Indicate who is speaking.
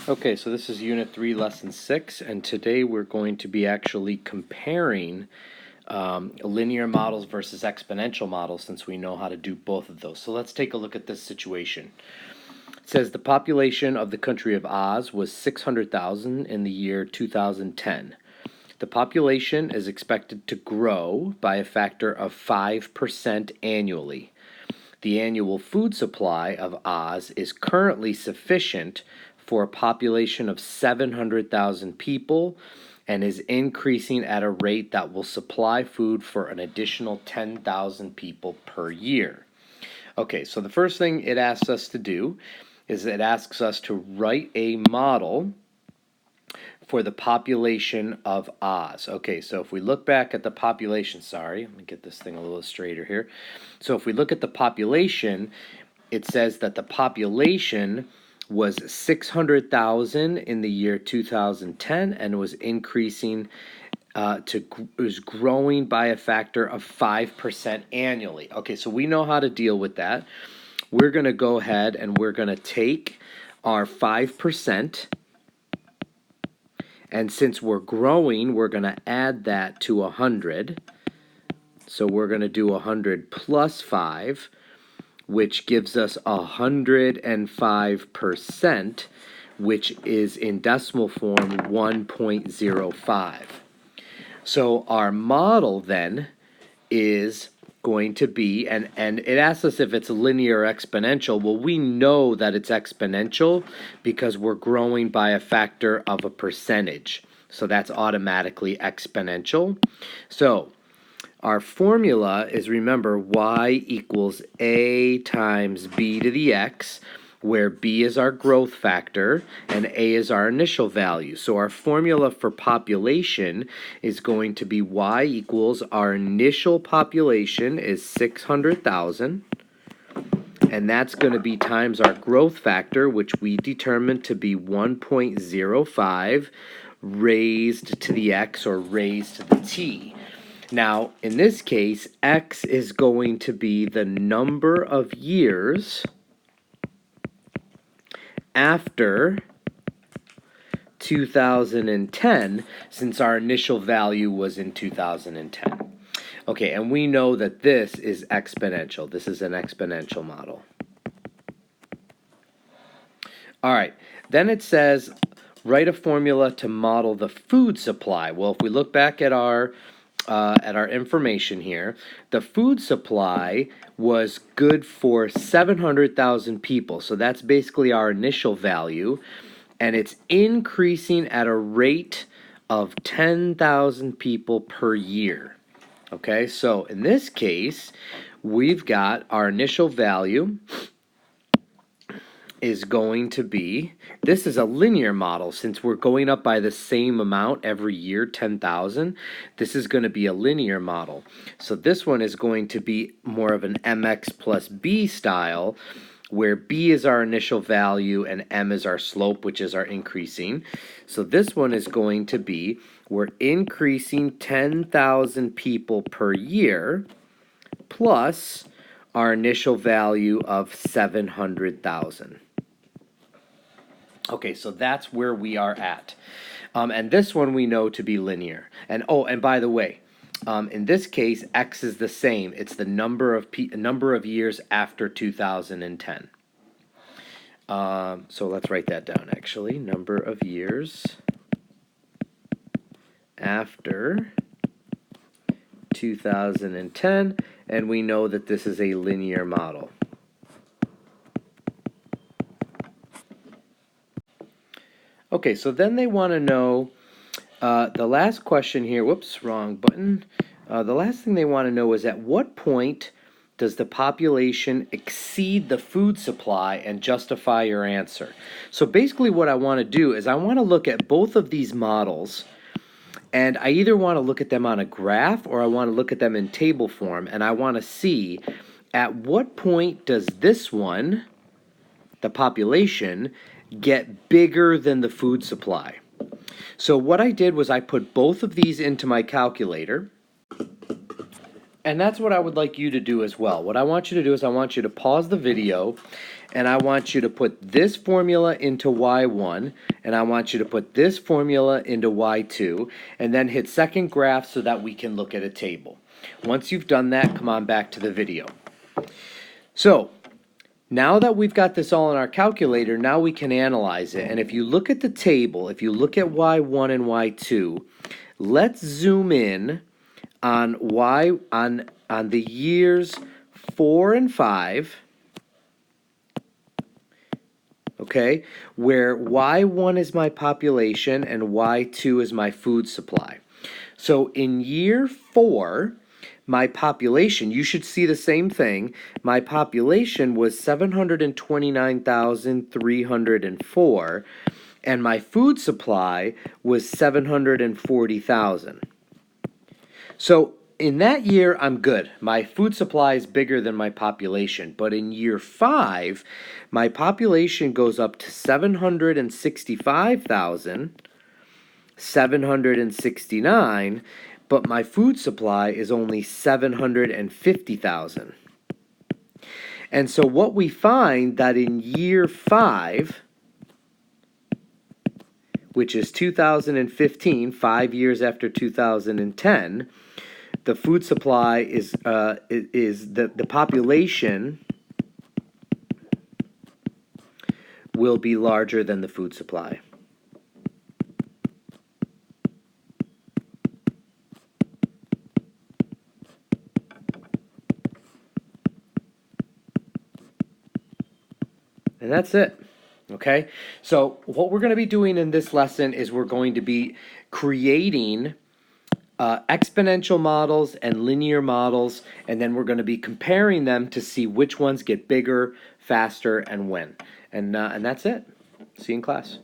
Speaker 1: Okay, so this is Unit 3, Lesson 6, and today we're going to be actually comparing linear models versus exponential models since we know how to do both of those. So let's take a look at this situation. It says the population of the country of Oz was 600,000 in the year 2010. The population is expected to grow by a factor of 5% annually. The annual food supply of Oz is currently sufficient for a population of 700,000 people and is increasing at a rate that will supply food for an additional 10,000 people per year. Okay, so the first thing it asks us to do is it asks us to write a model for the population of Oz. Okay, so if we look back at the population, sorry, let me get this thing a little straighter here. So if we look at the population, it says that the population was 600,000 in the year 2010 and was increasing was growing by a factor of 5% annually. Okay, so we know how to deal with that. We're going to go ahead and we're going to take our 5%. And since we're growing, we're going to add that to 100. So we're going to do 100 plus 5, which gives us 105%, which is in decimal form 1.05. So our model then is going to be, and it asks us if it's linear or exponential. Well, we know that it's exponential because we're growing by a factor of a percentage. So that's automatically exponential. So our formula is, remember, y equals a times b to the x, where b is our growth factor and a is our initial value. So our formula for population is going to be y equals our initial population is 600,000, and that's going to be times our growth factor, which we determined to be 1.05 raised to the x or raised to the t. Now, in this case, x is going to be the number of years after 2010, since our initial value was in 2010. Okay, and we know that this is exponential. This is an exponential model. All right, then it says, write a formula to model the food supply. Well, if we look back at our information here, the food supply was good for 700,000 people. So that's basically our initial value, and it's increasing at a rate of 10,000 people per year. Okay, so in this case, we've got our initial value is going to be, this is a linear model since we're going up by the same amount every year, 10,000. This is going to be a linear model. So this one is going to be more of an mx plus b style, where b is our initial value and m is our slope, which is our increasing. So this one is going to be, we're increasing 10,000 people per year plus our initial value of 700,000. Okay, so that's where we are at. And this one we know to be linear. And oh, and by the way, in this case, x is the same. It's the number of years after 2010. So let's write that down, actually. Number of years after 2010. And we know that this is a linear model. Okay, so then they want to know, the last question here, whoops, wrong button. The last thing they want to know is, at what point does the population exceed the food supply and justify your answer? So basically what I want to do is I want to look at both of these models, and I either want to look at them on a graph or I want to look at them in table form, and I want to see at what point does this one, the population, get bigger than the food supply. So what I did was I put both of these into my calculator, and that's what I would like you to do as well. What I want you to do is I want you to pause the video and I want you to put this formula into y1, and I want you to put this formula into y2, and then hit second graph so that we can look at a table. Once you've done that, come on back to the video. So, now that we've got this all in our calculator, now we can analyze it. And if you look at the table, if you look at y1 and y2, let's zoom in on on the years 4 and 5, okay, where y1 is my population and y2 is my food supply. So in year 4, my population, you should see the same thing. My population was 729,304, and my food supply was 740,000. So in that year, I'm good. My food supply is bigger than my population. But in year 5, my population goes up to 765,769, but my food supply is only 750,000. And so what we find that in year 5, which is 2015, 5 years after 2010, the food supply is the population will be larger than the food supply. And that's it. Okay, so what we're going to be doing in this lesson is we're going to be creating exponential models and linear models, and then we're going to be comparing them to see which ones get bigger, faster, and when. And that's it. See you in class.